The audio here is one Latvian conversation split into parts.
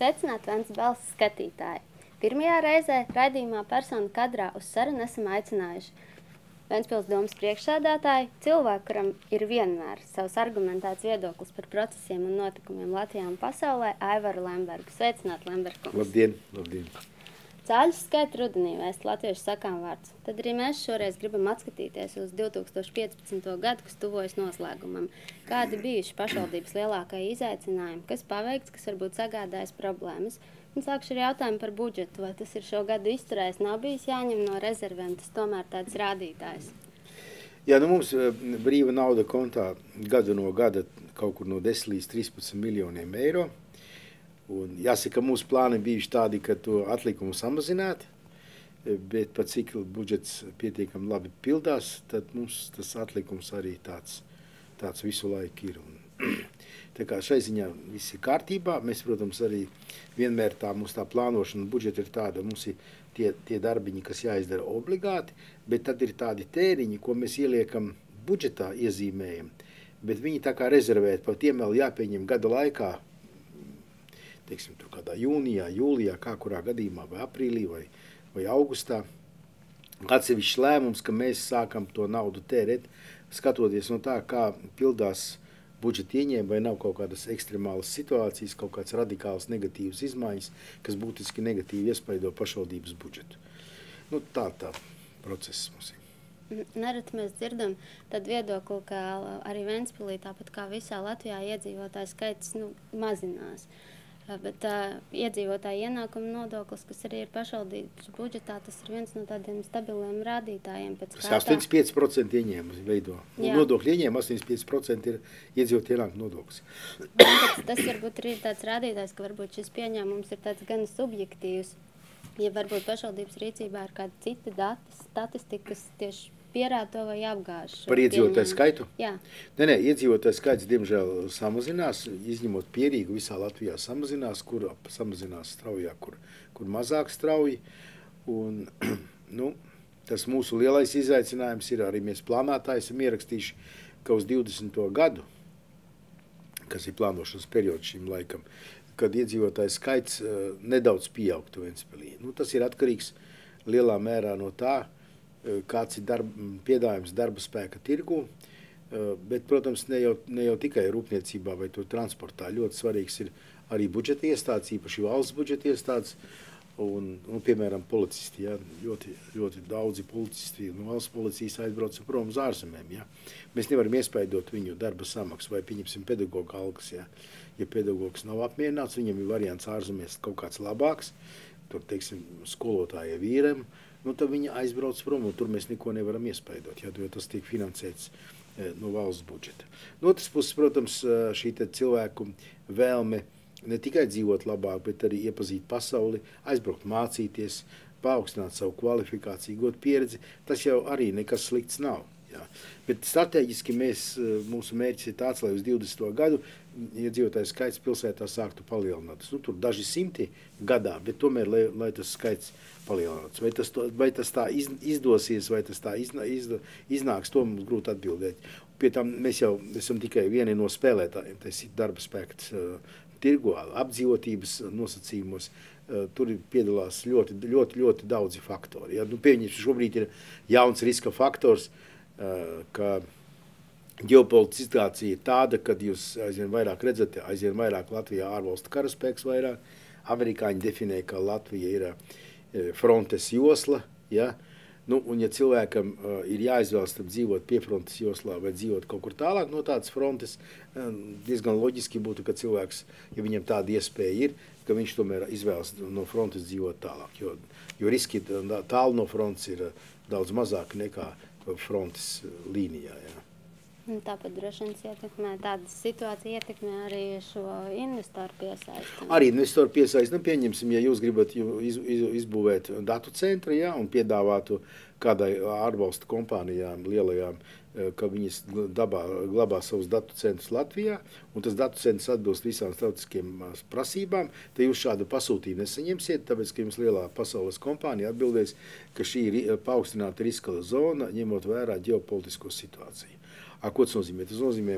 Sveicināti Vents balss skatītāji! Pirmajā reizē raidījumā persona kadrā uz sarunu esam aicinājuši Ventspils domas priekšsēdētāju, cilvēku, kuram ir vienmēr savs argumentēts viedoklis par procesiem un notikumiem Latvijā un pasaulē, Aivaru Lembergu. Sveicināti, Lemberkungs! Labdien, labdien! Cāļus skaita rudenī vēst latviešu sakāmvārds. Tad arī mēs šoreiz gribam atskatīties uz 2015. gadu, kas tuvojas noslēgumam. Kādi bijuši pašvaldības lielākie izaicinājumi, kas paveikts, kas varbūt sagādājas problēmas? Un sākšu ar jautājumu par budžetu. Vai tas ir šo gadu izturējis? Nav bijis jāņem no rezervēm, tas tomēr tāds rādītājs. Jā, mums brīva nauda kontā gadu no gada kaut kur no 10 līdz 13 miljoniem eiro. Un jāsaka, mūsu plāni bijuši tādi, ka to atlikumu samazināt, bet pat cik budžets pietiekami labi pildās, tad mums tas atlikums arī tāds visu laiku ir. Un, tā kā šai ziņā viss ir kārtībā, mēs, protams, arī vienmēr mūsu plānošana budžeta ir tāda, mums ir tie darbiņi, kas jāizdara obligāti, bet tad ir tādi tēriņi, ko mēs ieliekam budžetā, iezīmējam, bet viņi tā kā rezervēt, par tiem vēl jāpieņem gada laikā, teiksim, tur kādā jūnijā, jūlijā, kā kurā gadījumā, vai aprīlī, vai augustā. Atsevišķs lēmums, ka mēs sākam to naudu tērēt, skatoties no tā, kā pildās budžeta ieņēmumi, vai nav kaut kādas ekstremālas situācijas, kaut kāds radikāls negatīvas izmaiņas, kas būtiski negatīvi iespaido pašvaldības budžetu. Nu, tā process mums ir. Nereti mēs dzirdam tad viedokli, ka arī Ventspilī, tāpat kā visā Latvijā, iedzīvotāju skaits mazinās. Bet iedzīvotāju ienākuma nodoklis, kas arī ir pašvaldības budžetā, tas ir viens no tādiem stabiliem rādītājiem. Tas 85% ieņēmums veido. Nodokļu ieņēmuma 85% ir iedzīvotāju ienākuma nodoklis. Tas varbūt ir tāds rādītājs, ka varbūt šis pieņēmums ir tāds gan subjektīvs. Ja varbūt pašvaldības rīcībā ir kādi citi dati, statistika, kas tieši pierāda to vai apgāž. Par iedzīvotāju skaitu? Jā. Nē, iedzīvotāju skaits, diemžēl, samazinās, izņemot Pierīgu, visā Latvijā samazinās, kur samazinās straujāk, kur mazāk strauji. Un, nu, tas mūsu lielais izaicinājums ir, arī mēs plānātāji esam ierakstījuši, ka uz 20. gadu, kas ir plānošanas periods šim laikam, kad iedzīvotāju skaits nedaudz pieaugtu Ventspilī. Nu, tas ir atkarīgs lielā mērā no tā, kāds ir piedāvājums darba spēka tirgu, bet, protams, ne jau tikai rūpniecībā vai to transportā. Ļoti svarīgs ir arī budžeta iestādes, īpaši valsts budžeta iestādes, un piemēram, policisti. Ja? Ļoti daudzi policisti no valsts policijas aizbrauc prom uz ārzemēm. Ja? Mēs nevaram iespaidot viņu darba samaksu vai, pieņemsim, pedagoga algas. Ja? Ja pedagogs nav apmierināts, viņam ir variants ārzemēs kaut kāds labāks, tur, teiksim, skolotāja vīram, nu, tad viņi aizbrauc prom, un tur mēs neko nevaram iespaidot, ja, jo tas tiek finansēts no valsts budžeta. No otras puses, protams, šī cilvēku vēlme ne tikai dzīvot labāk, bet arī iepazīt pasauli, aizbraukt mācīties, paaugstināt savu kvalifikāciju, gūt pieredzi, tas jau arī nekas slikts nav. Ja. Bet strateģiski mūsu mērķis ir tāds, lai uz 20. gadu iedzīvotāju skaits pilsētā sāktu palielināties. Nu, tur daži simti gadā, bet tomēr, lai tas skaits palielināts. Vai tas tā izdosies, vai tas tā iznāks, to mums grūti atbildēt. Pie tam mēs jau esam tikai vieni no spēlētājiem, tas ir darba spēks tirgu, apdzīvotības nosacījumos. Tur piedalās ļoti daudzi faktori. Ja? Nu, pieņemsim, šobrīd ir jauns riska faktors, ka ģeopolitiskā situācija ir tāda, kad jūs aizvien vairāk redzat, aizvien vairāk Latvijā ārvalstu karaspēks vairāk. Amerikāņi definē, ka Latvija ir frontes josla. Ja? Nu, un ja cilvēkam ir jāizvēlas dzīvot pie frontes joslā vai dzīvot kaut kur tālāk no tādas frontes, diezgan loģiski būtu, ka cilvēks, ja viņam tāda iespēja ir, ka viņš tomēr izvēlas no frontes dzīvot tālāk. Jo riski tālu no frontes ir daudz mazāk nekā frontes līnijā. Ja. Tāpat droši vien ietekmē, tāda situācija ietekmē arī šo investoru piesaisti. Arī investoru piesaisti, nu pieņemsim, ja jūs gribat izbūvēt datu centru, ja, un piedāvātu kādai ārvalstu kompānijām lielajām, ka viņas glabā savus datu centrus Latvijā, un tas datu centrs atbilst visām starptautiskiem prasībām, tad jūs šādu pasūtījumu nesaņemsiet, tāpēc, ka jums lielā pasaules kompānija atbildēs, ka šī ir paaugstināta riska zona, ņemot vērā ģeopolitisko situāciju. Ko tas nozīmē? Tas nozīmē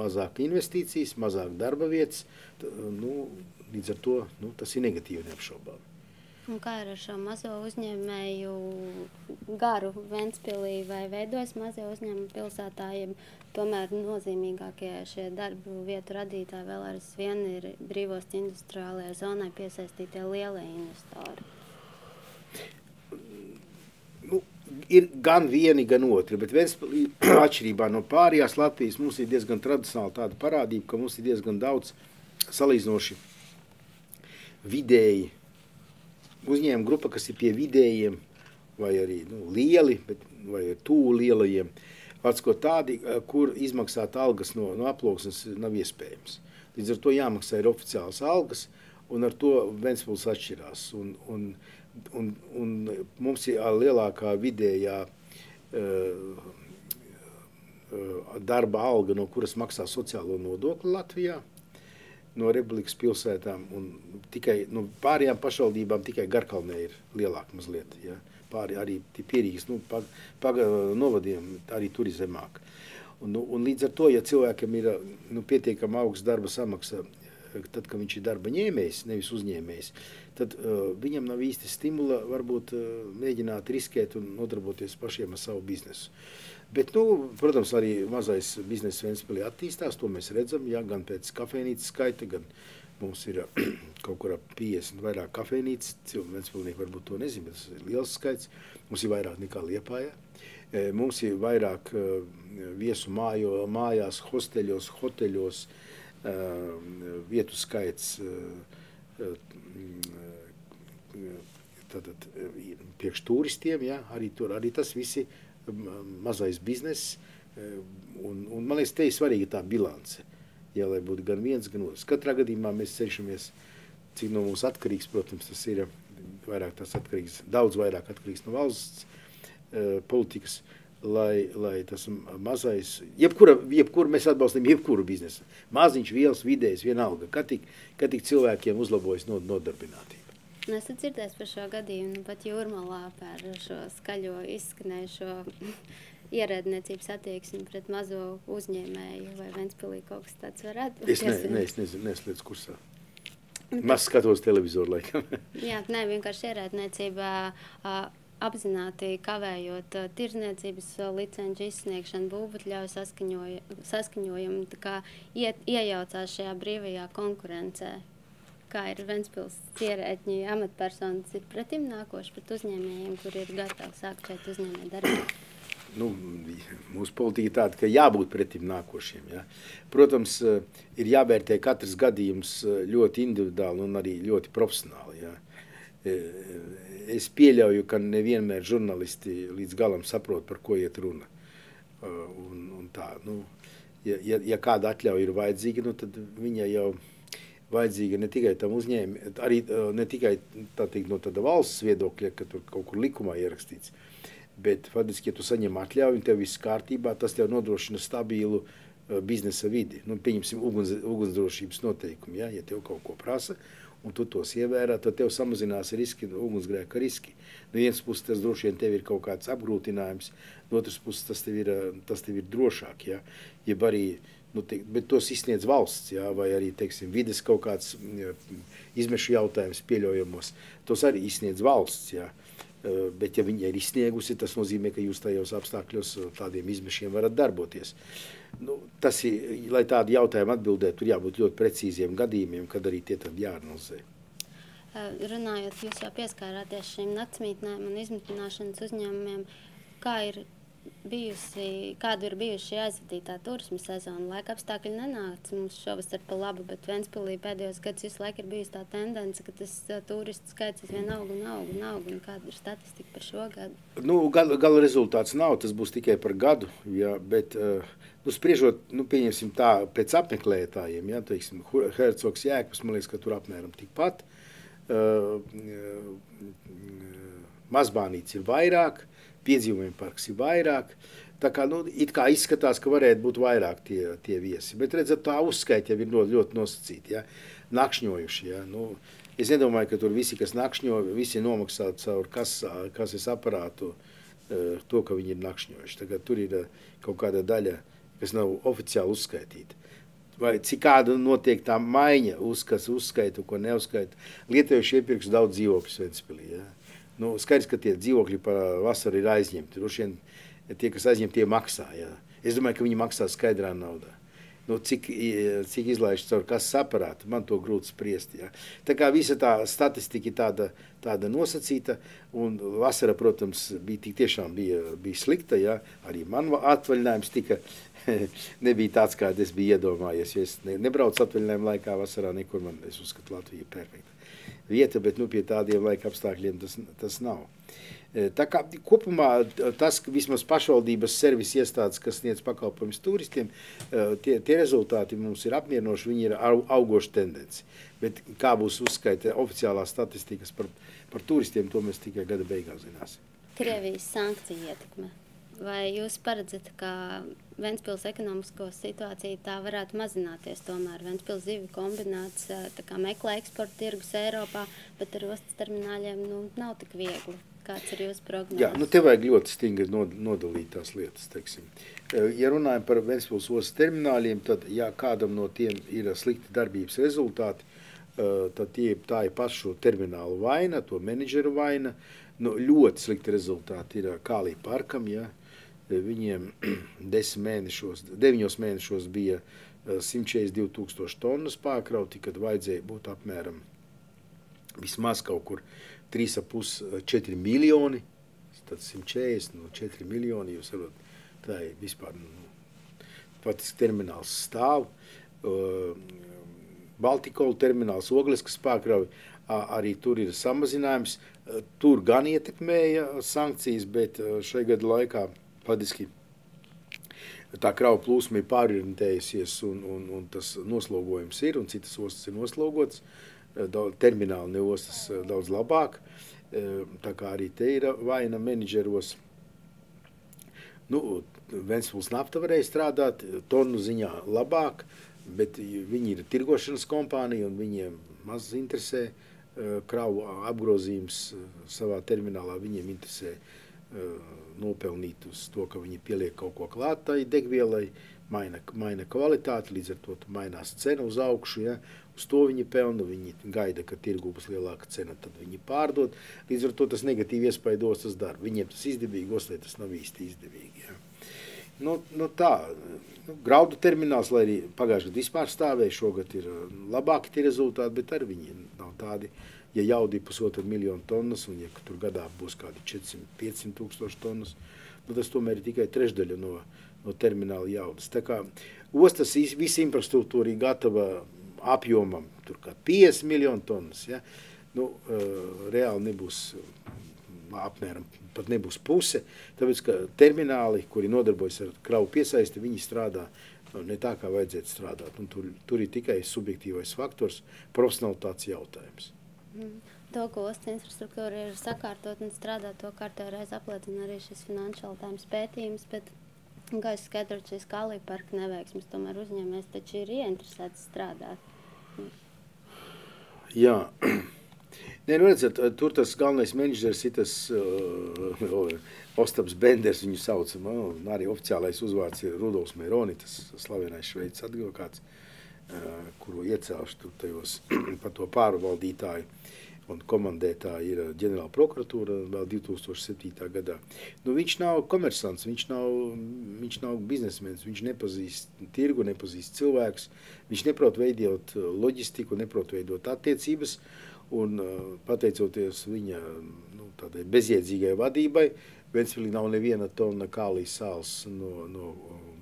mazāk investīcijas, mazāk darba vietas, līdz ar to tas ir negatīvi neapšaubām. Un kā ir ar šo mazo uzņēmēju garu Ventspilī, vai veidojas mazie uzņēmumi pilsētā, ja tomēr nozīmīgākie šie darbu vietu radītāji vēl aizvien ir brīvost industriālajai zonai piesaistītie lielie investori? Ir gan vieni, gan otri, bet Ventspilī atšķirībā no pārējās Latvijas mums ir diezgan tradicionāli tāda parādība, ka mums ir diezgan daudz salīdzinoši vidēji uzņēmuma grupa, kas ir pie vidējiem, vai arī lieli, vai tuvu lielajiem, atskot tādi, kur izmaksāt algas no aploksnes nav iespējams. Līdz ar to jāmaksā ir oficiāls algas, un ar to Ventspils atšķirās. Un mums ir lielākā vidējā darba alga, no kuras maksā sociālo nodokli Latvijā, no Republikas pilsētām, un tikai pārējām pašvaldībām tikai Garkalnē ir lielāka mazliet. Ja? Pāri arī Pierīgas novadiem arī tur ir zemāk. Un līdz ar to, ja cilvēkam ir pietiekama augsts darba samaksa, tad, kad viņš ir darba ņēmējs, nevis uzņēmējs, tad viņam nav īsti stimula varbūt mēģināt riskēt un nodarboties pašiem ar savu biznesu. Bet, protams, arī mazais biznesa Ventspilī attīstās, to mēs redzam, ja, gan pēc kafejnīcas skaita, gan mums ir kaut kur ap 50 vairāk kafejnīcas, Ventspilnieki varbūt to nezin, bet tas ir liels skaits, mums ir vairāk nekā Liepājā. Mums ir vairāk viesu mājās, hoteļos, vietu skaits priekš turistiem, ja, arī tas visi mazais bizness, un man liekas, te ir svarīga tā bilance, ja, lai būtu gan viens, gan otrs. Katrā gadījumā mēs cenšamies, cik no mums atkarīgs, protams, tas ir daudz vairāk atkarīgs no valsts politikas, lai tas mazais, jebkuru mēs atbalstam jebkuru biznesu, maziņš, vielas, vidējs, vienalga, kad tik cilvēkiem uzlabojas nodarbinātība. Esat dzirdējis par šo gadījumu, pat Jūrmalā par šo skaļo izskanējušo ierēdniecības attieksmi pret mazo uzņēmēju, vai Ventspilī kaut kas tāds varētu būt? Es neslēdzu kursā. Maz skatos televizoru laikam. Jā, vienkārši ierēdniecībā apzināti kavējot tirdzniecības licenču izsniegšanu, būvotļauju saskaņojumu, tā kā iejaucās šajā brīvajā konkurencē. Kā ir Ventspils ierēdņi amatpersonas ir pretim nākoši pret uzņēmējiem, kur ir gatavi sākt šeit uzņēmē darbību? Mūsu politika ir tāda, ka jābūt pretim nākošiem. Ja? Protams, ir jāvērtē katrs gadījums ļoti individuāli un arī ļoti profesionāli. Ja? Es pieļauju, ka nevienmēr žurnālisti līdz galam saprot, par ko iet runa. Un tā, ja kāda atļauja ir vajadzīga, tad viņa jau vajadzīga ne tikai tam uzņēmējam, arī ne tikai no tāda valsts viedokļa, ka tur kaut kur likumā ierakstīts, bet faktiski, ja tu saņem atļauju un tev viss kārtībā, tas tev nodrošina stabilu biznesa vidi. Pieņemsim ugunsdrošības noteikumi, ja tev kaut ko prasa, un tu tos ievērā, tad tev samazinās riski, ugunsgrēka riski. No vienas puses tas droši vien tev ir kaut kāds apgrūtinājums, no otras puses tas tev ir drošāk, ja? Jeb arī bet tos izsniedz valsts, ja, vai arī, teiksim, vides kaut kāds izmešu jautājums pieļaujamos, tos arī izsniedz valsts, ja. Bet ja viņa ir izsniegusi, tas nozīmē, ka jūs tajos apstākļos tādiem izmešiem varat darboties. Tas ir, lai tādu jautājumu atbildētu, tur jābūt ļoti precīziem gadījumiem, kad arī tie tad jāanalizē. Runājot, jūs jau pieskārāties šīm naktsmītnēm un izmitināšanas uzņēmumiem, kādu ir bijuši aizvadītā turisma sezona? Laika apstākļi nenāca mums šovasar pa labu, bet Ventspilī pēdējos gadus visu laiku ir bijusi tā tendence, ka tas turistu skaits vien aug, un kāda ir statistika par šo gadu? Gala rezultāts nav, tas būs tikai par gadu, ja, bet spriežot, pieņemsim tā, pēc apmeklētājiem, ja, teiksim, Hercogs Jēkabs, man liekas, ka tur apmēram tikpat, Mazbānīts ir vairāk, piedzīvojuma parks ir vairāk, tā kā, it kā izskatās, ka varētu būt vairāk tie viesi, bet redzat, tā uzskaita jau ir ļoti nosacīti, ja, nakšņojuši, ja, es nedomāju, ka tur visi, kas nakšņo, visi nomaksā caur kases aparātu to, ka viņi ir nakšņojuši, tā kā tur ir kaut kāda daļa kas nav oficiāli uzskaitīti. Vai cik kāda notiek tā maiņa, kas uzskaita, ko neuzskaita. Lietuvieši iepirks daudz dzīvokļus Ventspilī. Ja? Nu, skaidrs, ka tie dzīvokļi par vasaru ir aizņemti. Droši vien tie, kas aizņem, tie maksā. Ja? Es domāju, ka viņi maksā skaidrā naudā. Nu, cik izlaiž caur kases aparātu, man to grūti spriest. Ja. Tā kā visa tā statistika ir tāda nosacīta, un vasara, protams, tiešām bija slikta. Ja. Arī man atvaļinājums nebija tāds, kāds es biju iedomājies. Ja es nebraucu atvaļinājumu laikā vasarā nekur, es uzskatu, Latvija ir perfekta vieta, bet pie tādiem laika apstākļiem tas nav. Tā kā kopumā tas, ka vismaz pašvaldības servisa iestādes, kas sniedz pakalpojumus turistiem, tie rezultāti mums ir apmierinoši, viņi ir augoša tendenci. Bet kā būs uzskaita oficiālā statistikas par turistiem, to mēs tikai gada beigās zināsim. Krievijas sankciju ietekme. Vai jūs paredzat, ka Ventspils ekonomisko situāciju tā varētu mazināties tomēr? Ventspils zivi kombināts meklē eksporta tirgus Eiropā, bet ar ostas termināļiem nav tik viegli. Kāds ir jūsu prognozes? Jā, te vajag ļoti stingri nodalīt tās lietas, teiksim. Ja runājam par Ventspils ostas termināļiem, tad, ja kādam no tiem ir slikti darbības rezultāti, tad tā ir pašu terminālu vaina, to menedžeru vaina. Ļoti slikti rezultāti ir Kālī parkam, ja. Viņiem 9 mēnešos bija 142 000 tonnas pārkrauti, kad vajadzēja būt apmēram vismaz kaut kur 3,5–4 miljoni, tad 140, 4 miljoni, jūs varat, tā ir vispār, patiski termināls stāv, Baltikola termināls Ogleskas pārkrauj, arī tur ir samazinājums, tur gan ietekmēja sankcijas, bet šai gada laikā patiski tā krauja plūsma ir pārorientējusies un tas noslogojums ir, un citas ostas ir noslogotas, termināli ne ostas daudz labāk, tā kā arī te ir vaina menedžeros. Ventspils nafta varēja strādāt tonu ziņā labāk, bet viņi ir tirgošanas kompānija un viņiem maz interesē kravu apgrozījums savā terminālā, viņiem interesē nopelnīt uz to, ka viņi pieliek kaut ko klāt tai degvielai, maina kvalitāti, līdz ar to mainās cena uz augšu, ja? Uz to viņi pelna, viņi gaida, ka tirgū būs lielāka cena, tad viņi pārdod, līdz ar to tas negatīvi iespaido ostas darbu. Viņiem tas izdevīgi, oslē tas nav īsti izdevīgi. Ja? Graudu termināls, lai arī pagājušajā gadā vispār stāvēja, šogad ir labāki tie rezultāti, bet arī viņi nav tādi. Ja jaudi 1,5 miljonu tonnas, un ja tur gadā būs kādi 400–500 000 tonnas, tas tomēr ir tikai trešdaļa no termināla jaudas. Tā kā ostas visa infrastruktūra ir gatava apjomam, tur kā 50 miljonu tonnas, ja? Reāli nebūs apmēram, pat nebūs puse, tāpēc, ka termināli, kuri nodarbojas ar kravu piesaisti, viņi strādā ne tā, kā vajadzētu strādāt. Un tur ir tikai subjektīvais faktors, profesionalitātes jautājums. To, ko ostas infrastruktūra ir sakārtot un strādāt, to kārtē reiz apliecina arī šis Financial Times pētījums, bet gaisa skaidrot šīs Kālī parka neveiksmes, tomēr uzņēmējs taču ir ieinteresēts strādāt. Jā. Redzat, tur tas galvenais menedžers ir tas Ostaps Benders, viņu sauc, arī oficiālais uzvārds ir Rudolfs Meroni, tas slavenais šveicis advokāts, kuru iecēluši tur tajos par to pārvaldītāju un komandētāju ir ģenerāla prokuratūra vēl 2007. gadā. Viņš nav komersants, viņš nav biznesmenis, viņš nepazīst tirgu, nepazīst cilvēkus, viņš neprot veidot loģistiku, neprot veidot attiecības, un pateicoties viņa tādai bezjēdzīgai vadībai, Ventspilī nav neviena tonna kālijas sāls no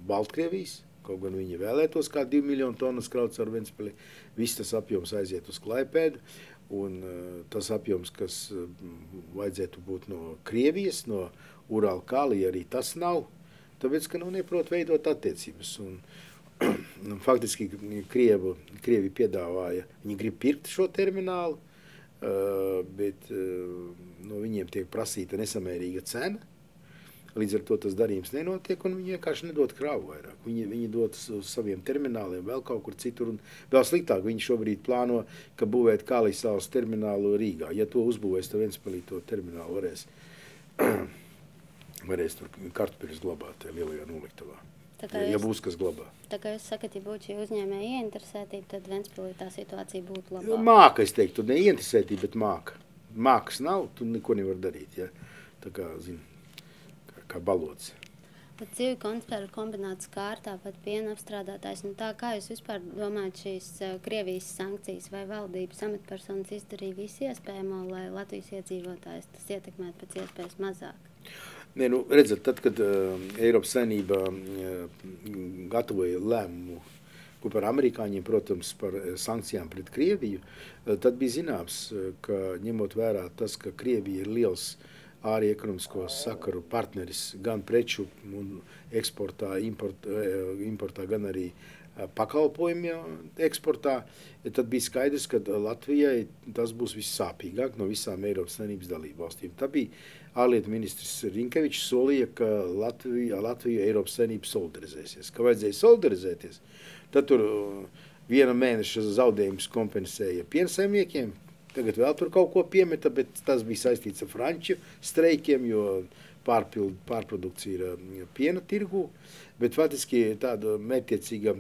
Baltkrievijas, kaut gan viņi vēlētos kā 2 miljonu tonnas krauts ar Ventspili, viss tas apjoms aiziet uz Klaipēdu, un tas apjoms, kas vajadzētu būt no Krievijas, no Urāla kālija, arī tas nav, tāpēc, ka neprot veidot attiecības. Un faktiski Krievi piedāvāja, viņi grib pirkt šo terminālu, bet viņiem tiek prasīta nesamērīga cena. Līdz ar to tas darījums nenotiek, un viņi vienkārši nedod kravu vairāk. Viņi dod uz saviem termināliem vēl kaut kur citur, un vēl sliktāk viņi šobrīd plāno, ka būvēt Kālijas salas terminālu Rīgā. Ja to uzbūvēs, tad Ventspilī to terminālu varēs tur kartupeļus glabāt lielajā noliktavā. ja būs kas glabā. Tā kā jūs sakat, ja būtu šī uzņēmēja ieinteresētība, tad Ventspilī tā situācija būtu labāka. Māka, es teiktu, ne ieinteresētība, bet māka. Mākas nav, tu neko nevar darīt, ja? Tā kā, kā balots. Bet zivju konservu kombināts kārtā, pat piena apstrādātājs, nu tā kā jūs vispār domājat šīs Krievijas sankcijas vai valdības amatpersonas izdarīja visu iespējamo, lai Latvijas iedzīvotājs tas ietekmētu pēc iespējas mazāk? Nē, nu, redzat, tad, kad Eiropas Savienība gatavoja lēmumu par amerikāņiem, protams, par sankcijām pret Krieviju, tad bija zināms, ka ņemot vērā tas, ka Krievija ir liels ārēju ekonomisko sakaru partneris gan preču un eksportā, importā, gan arī pakalpojumu eksportā, tad bija skaidrs, ka Latvijai tas būs vissāpīgāk no visām Eiropas Savienības dalību valstīm. Tā bija ārlietu ministrs Rinkevičs solīja, ka Latviju Eiropas Savienība solidarizēsies, ka vajadzēja solidarizēties. Tad tur viena mēneša zaudējums kompensēja piensaimniekiem, tagad vēl tur kaut ko piemeta, bet tas bija saistīts ar franču streikiem, jo pārprodukcija ir piena tirgū, bet faktiski tāda mērķtiecīga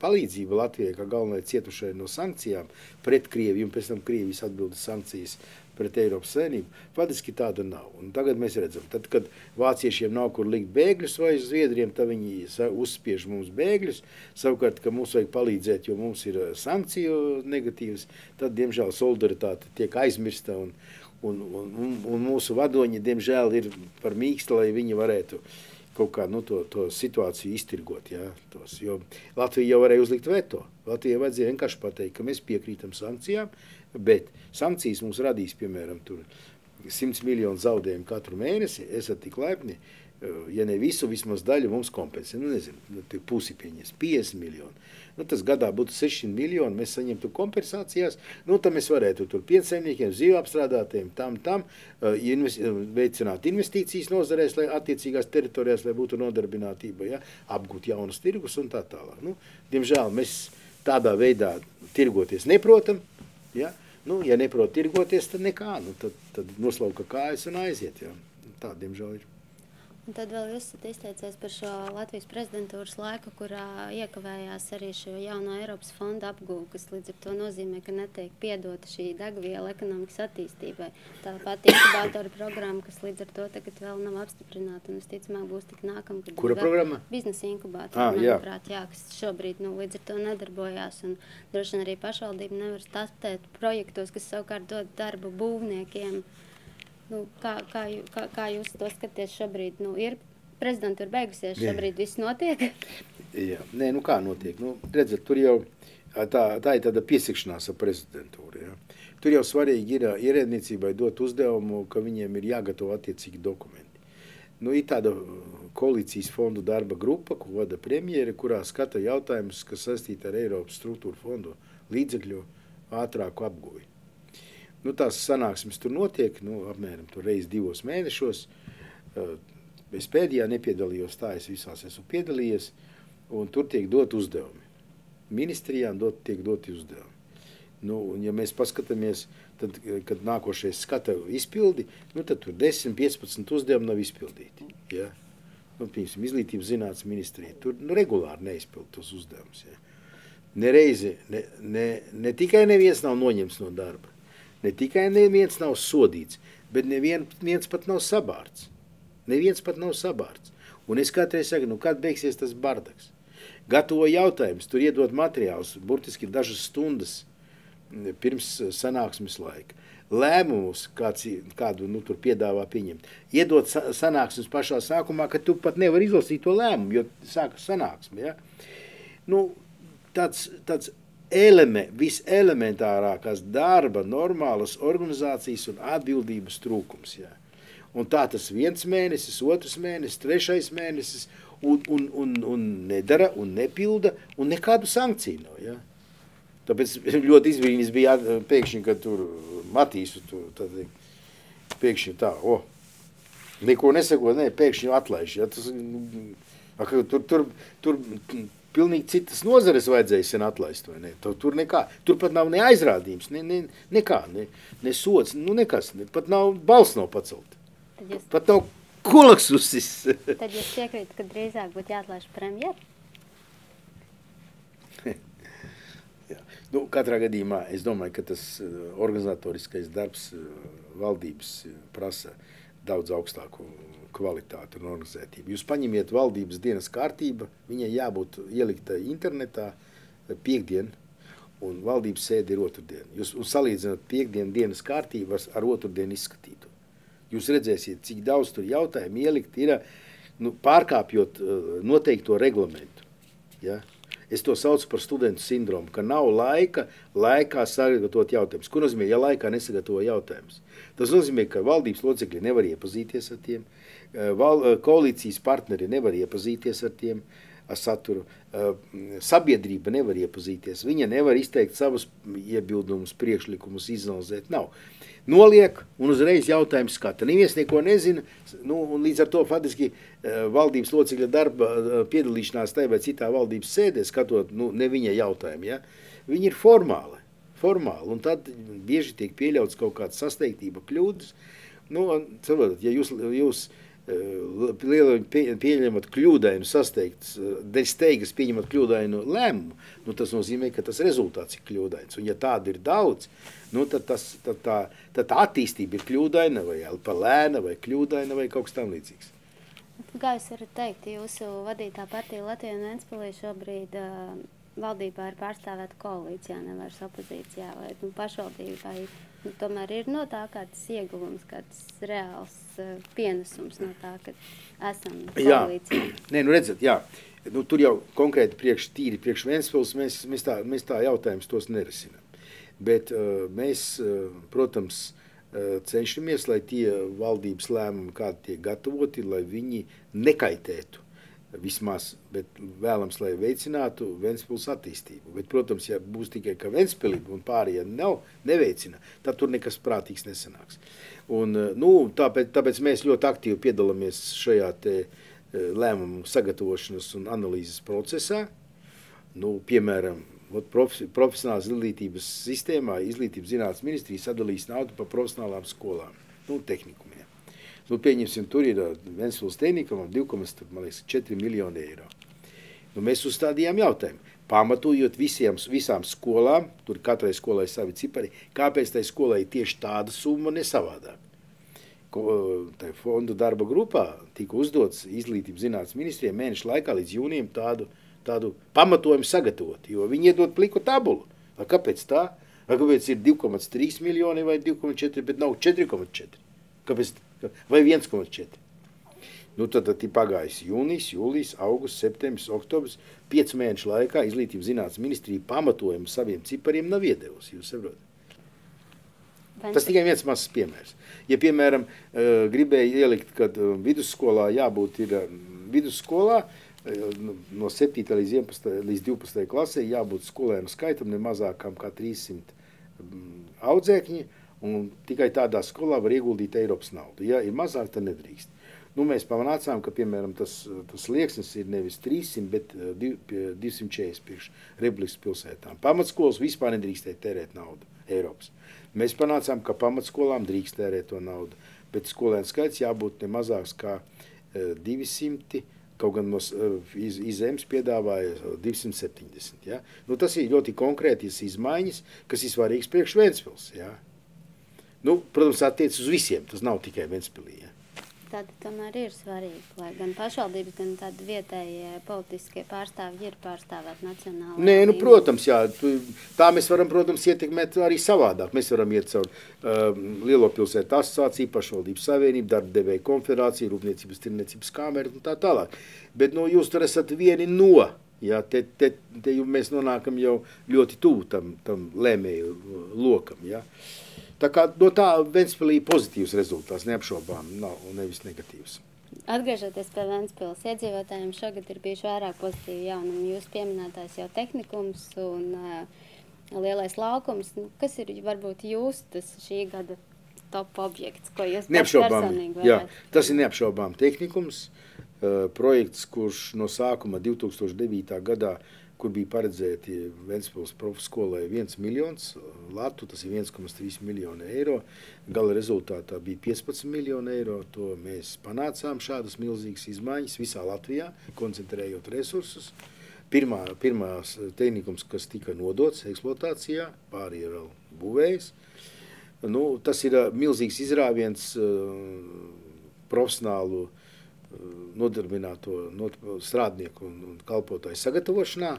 palīdzība Latvijai, kā galvenai cietušai no sankcijām pret Krieviju, un pēc tam Krievijas atbildes sankcijas pret Eiropas Savienību, faktiski tāda nav. Un tagad mēs redzam, tad, kad vāciešiem nav kur likt bēgļus vai zviedriem, tad viņi uzspiež mums bēgļus, savukārt, ka mums vajag palīdzēt, jo mums ir sankciju negatīvas, tad, diemžēl, solidaritāte tiek aizmirsta un mūsu vadoņi, diemžēl, ir par mīksta, lai viņi varētu kaut kā to situāciju iztirgot. Ja, jo Latvija jau varēja uzlikt veto. Latvijai vajadzēja vienkārši pateikt, ka mēs piekrītam sankcijām, bet sankcijas mums radīs, piemēram, 100 miljonu zaudējumu katru mēnesi, esat tik laipni, ja ne visu, vismaz daļu mums kompensē. Nu, nezinu, pusi pieņems, 50 miljoni. Nu, tas gadā būtu 600 miljoni, mēs saņemtu kompensācijās, nu, tad mēs varētu tur piensaimniekiem, zivju apstrādātiem, veicināt investīcijas nozarēs, lai attiecīgās teritorijās, lai būtu nodarbinātība, ja, apgūt jaunas tirgus un tā tālāk. Nu, diemžēl mēs tādā veidā tirgoties neprotam, ja, nu, ja neprot tirgoties, tad nekā, nu, tad noslauka kājas un aiziet, ja. Tā, diemžēl ir. Un tad vēl jūs esat izteicies par šo Latvijas prezidentūras laiku, kurā iekavējās arī šo jauno Eiropas fonda apgūvu, kas līdz ar to nozīmē, ka netiek piedota šī degviela ekonomikas attīstībai. Tāpat inkubātora programma, kas līdz ar to tagad vēl nav apstiprināta, un visticamāk būs tik nākamgad. Kura programma? Biznesa inkubātora, manuprāt, jā, kas šobrīd līdz ar to nedarbojās, un droši vien arī pašvaldība nevar startēt projektos, kas savukārt dod darbu būvniekiem. Nu, kā jūs to skaties šobrīd? Nu, ir prezidentūra beigusies, šobrīd viss notiek? Jā, nē, nu kā notiek? Nu, redzat, tur jau tā ir tāda piesakšanās ar prezidentūru. Ja? Tur jau svarīgi ir ierēdniecībai dot uzdevumu, ka viņiem ir jāgatavo attiecīgi dokumenti. Nu, ir tāda koalīcijas fondu darba grupa, ko vada premjere, kurā skata jautājumus, kas saistīti ar Eiropas struktūru fondu līdzekļu ātrāku apguvi. Nu, tās sanāksmes tur notiek, nu, apmēram tur reiz 2 mēnešos. Es pēdējā nepiedalījos, tā es visās esmu piedalījies, un tur tiek dot uzdevumi. Ministrijām tiek doti uzdevumi. Nu, un ja mēs paskatāmies, tad, kad nākošais skata izpildi, nu, tad tur 10-15 uzdevumi nav izpildīti. Ja? Nu, piemēram, izglītības zinātnes ministrija, tur regulāri neizpild tos uzdevumus. Ja? Nereizi, ne tikai neviens nav noņemts no darba, ne tikai neviens nav sodīts, bet neviens pat nav sabārts. Neviens pat nav sabārts. Un es katreiz saku, nu kad beigsies tas bardaks? Gatavo jautājums, tur iedod materiālus, burtiski dažas stundas pirms sanāksmes laika. Lēmumus, kādu nu, tur piedāvā pieņemt. Iedod sanāksmes pašā sākumā, ka tu pat nevar izlasīt to lēmumu, jo sākas sanāksme. Ja? Nu, tāds viselementārākās darba, normālas organizācijas un atbildības trūkums. Jā. Un tā tas 1 mēnesis, 2 mēnesis, 3 mēnesis un nedara un nepilda un nekādu sankciju nav. Jā. Tāpēc ļoti izbrīnījis bija pēkšņi, kad tur Matīsu, tad pēkšņi tā, neko nesako, pēkšņi atlaiž. Jā. Tur pilnīgi citas nozares vajadzēja sen atlaist, vai ne? Tur nekā. Tur pat nav ne aizrādījums, nekā, ne sods, nu nekas. Pat nav balss nav pacelt. Pat nav kolaksusis. Tad jūs piekrītat, ka drīzāk būtu jāatlaiž premjeru? Jā. Nu, katrā gadījumā es domāju, ka tas organizatoriskais darbs valdības prasa daudz augstāku kvalitāti un organizētību. Jūs paņemiet valdības dienas kārtība, viņai jābūt ielikta internetā piekdien, un valdības sēde ir otrdien. Jūs salīdzināt piekdienu dienas kārtību ar otrdienu izskatītu. Jūs redzēsiet, cik daudz tur jautājumu ielikt ir, pārkāpjot noteikto reglamentu. Ja? Es to saucu par studentu sindromu, ka nav laikā sagatavot jautājumus. Ko nozīmē, ja laikā nesagatavo jautājumus? Tas nozīmē, ka valdības locekļi nevar iepazīties ar tiem, koalīcijas partneri nevar iepazīties ar tiem, ar saturu, sabiedrība nevar iepazīties, viņa nevar izteikt savus iebildumus, priekšlikumus, izanalizēt, nav. Noliek un uzreiz jautājums skata. Neviens neko nezina, un līdz ar to faktiski valdības locekļa darba piedalīšanās tai vai citā valdības sēdē, skatot ne viņa jautājumu, ja? Viņi ir formāli, un tad bieži tiek pieļauts kaut kāda sasteigtība kļūdas. Ja jūs pieņemat kļūdainu sasteigts, dēļ steigas pieņemat kļūdainu lēmumu, tas nozīmē, ka tas rezultāts ir kļūdains. Un ja tāda ir daudz, tad tā attīstība ir kļūdaina, vai pa lēna, vai kļūdaina, vai kaut kas tam līdzīgs. Kā jūs varat teikt, jūsu vadītā partija Latvijā un Ventspilī šobrīd valdībā ir pārstāvēta koalīcijā, nevis opozīcijā, vai pašvaldībai? Tomēr ir no tā kāds ieguvums, kāds reāls pienesums no tā, ka esam koalīcijā. Nē, redzat, jā. Tur jau konkrēti priekš Ventspils mēs tā jautājums tos nerisinām. Bet mēs, protams, cenšamies, lai tie valdības lēmumi, kādi tiek gatavoti, lai viņi nekaitētu vismaz, bet vēlams, lai veicinātu Ventspils attīstību. Bet, protams, ja būs tikai ka Ventspilība un pārējie neveicina, tad tur nekas prātīgs nesanāks. Un, tāpēc mēs ļoti aktīvi piedalāmies šajā te lēmumu sagatavošanas un analīzes procesā. Piemēram, profesionālās izglītības sistēmā Izglītības zinātnes ministrija sadalīs naudu pa profesionālām skolām, tehnikumiem. Pieņemsim, tur ir Ventspils tehnikumam 2,4 miljoni eiro. Mēs uzstādījām jautājumu, pamatojot visām skolām, tur katrai skolai savi cipari, kāpēc tai skolai tieši tāda summa nesavādāk. Tai fondu darba grupā tika uzdots Izglītības zinātnes ministrijai mēnešu laikā līdz jūnijam tādu pamatojumu sagatavot, jo viņi iedod pliku tabulu. Kāpēc tā? Kāpēc ir 2,3 miljoni vai 2,4, bet nav 4,4? Kāpēc? Vai 1,4? Tad ir pagājis jūnijas, jūlijas, augusts, septembris, oktobris, 5 mēnešu laikā Izglītības zinātnes ministrija pamatojumu saviem cipariem nav iedevusi, jūs saprotat? Tas tikai viens mazs piemērs. Ja, piemēram, gribēja ielikt, kad vidusskolā jābūt ir vidusskolā, no 7. līdz 12. klasē jābūt skolēnu skaitam ne mazākam kā 300 audzēkņi, un tikai tādā skolā var ieguldīt Eiropas naudu. Ja ir mazāk, tad nedrīkst. Mēs pamanācām, ka, piemēram, tas slieksnis ir nevis 300, bet 240 priekš Republikas pilsētām. Pamatskolas vispār nedrīkstēja tērēt naudu Eiropas. Mēs panācām, ka pamatskolām drīkst tērēt to naudu, bet skolēnu skaits jābūt ne mazāks kā 200, kaut gan iz zemes piedāvāja 270. Ja? Tas ir ļoti konkrētas izmaiņas, kas ir svarīgs priekš Ventspils. Ja? Protams, attiec uz visiem, tas nav tikai Ventspilī. Ja? Tāda tomēr ir svarīga, lai gan pašvaldības, gan tādi vietējie politiskie pārstāvji ir pārstāvēt nacionālā līmenī. Protams, jā. Tā mēs varam, protams, ietekmēt arī savādāk. Mēs varam iet caur Lielo pilsētu asociāciju, pašvaldības savienību, darba devēju konfederāciju, rūpniecības tirniecības kameru un tā tālāk. Bet jūs tur esat vieni no. Ja, te mēs nonākam jau ļoti tuvu tam lēmēju lokam. Ja. Tā kā no tā Ventspilī pozitīvs rezultāts, neapšaubām, nav nevis negatīvs. Atgriežoties pie Ventspils, iedzīvotājiem šogad ir bijuši vairāk pozitīvi jaunumi. Jūs pieminētājs jau tehnikums un lielais laukums. Kas ir varbūt tas šī gada top objekts, ko jūs personīgi varētu? Jā, tas ir neapšaubām tehnikums, projekts, kurš no sākuma 2009. gadā, kur bija paredzēti Ventspils profskolai 1 miljons latu, tas ir 1,3 miljonu eiro. Gala rezultātā bija 15 miljonu eiro. To mēs panācām šādas milzīgas izmaiņas visā Latvijā, koncentrējot resursus. Pirmās tehnikums, kas tika nodots eksploatācijā, pārējie vēl būvējas. Nu, tas ir milzīgs izrāviens profesionālu nodarbināto strādnieku un kalpotāju sagatavošanā,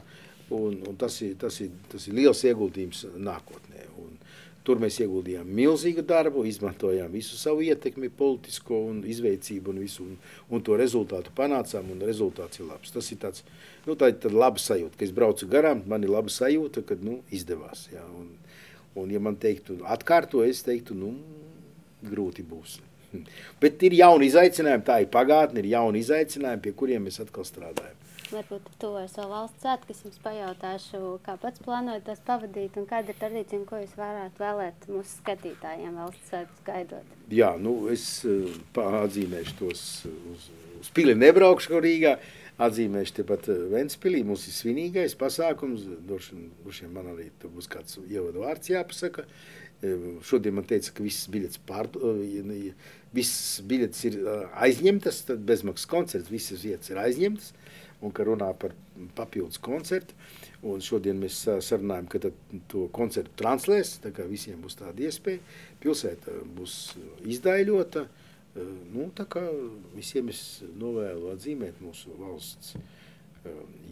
un tas ir liels ieguldījums nākotnē. Un tur mēs ieguldījām milzīgu darbu, izmantojām visu savu ietekmi, politisko un izveicību un visu, un to rezultātu panācām, un rezultāts ir labs. Tas ir tāds, nu, tā ir tāda laba sajūta, ka es braucu garām, man ir laba sajūta, kad, nu, izdevās, jā, un ja man teiktu atkārto, es teiktu, nu, grūti būs. Bet ir jauni izaicinājumi, tā ir pagātne, ir jauni izaicinājumi, pie kuriem mēs atkal strādājam. Varbūt tuvojas vēl valsts svētki, es jums pajautāšu, kā pats plānojat tos pavadīt un kāda ir tradīcija, ko jūs varētu vēlēt mūsu skatītājiem valsts svētkus gaidot? Jā, nu es atzīmēšu tos uz pili nebraukšu Rīgā, atzīmēšu tepat Ventspilī, mums ir svinīgais pasākums, droši man arī tur būs kāds ievadu vārds jāpasaka. Šodien man teica, ka visas biļetes ir aizņemtas, tad bezmaksas koncerts, visas vietas ir aizņemtas, un ka runā par papildus koncertu. Un šodien mēs sarunājam, ka to koncertu translēs, tā kā visiem būs tāda iespēja. Pilsēta būs izdaiļota, nu, tā kā visiem es novēlu atzīmēt mūsu valsts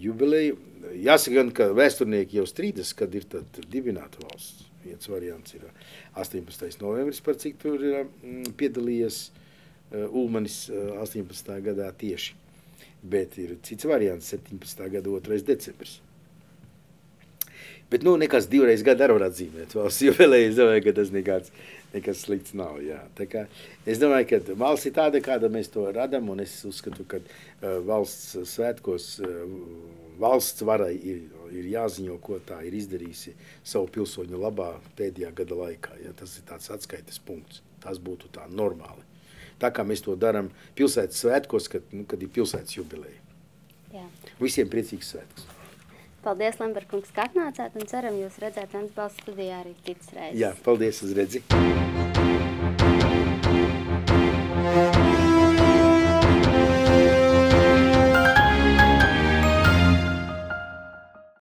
jubileju. Jāsaka gan, ka vēsturnieki jau strīdas, kad ir tad dibināta valsts. Viens variants ir 18. novembris, par cik tur ir piedalījies Ulmanis 18. gadā tieši. Bet ir cits variants 17. gada 2. decembris. Bet, nu, nekas divreiz gadu arī var atzīmēt valsts jubileju. Es domāju, ka tas nekas slikts nav, jā. Tā kā es domāju, ka valsts ir tāda, kāda mēs to radam, un es uzskatu, ka valsts svētkos valsts varai ir jāziņo, ko tā ir izdarījusi savu pilsoņu labā pēdējā gada laikā. Ja? Tas ir tāds atskaites punkts. Tas būtu tā normāli. Tā kā mēs to darām pilsētas svētkos, kad ir pilsētas jubileja. Jā. Visiem priecīgs svētkus. Paldies, Lemberkungs, ka atnācāt, un ceram jūs redzēt Ventspils studijā arī citas reizes. Jā, paldies uz redzi.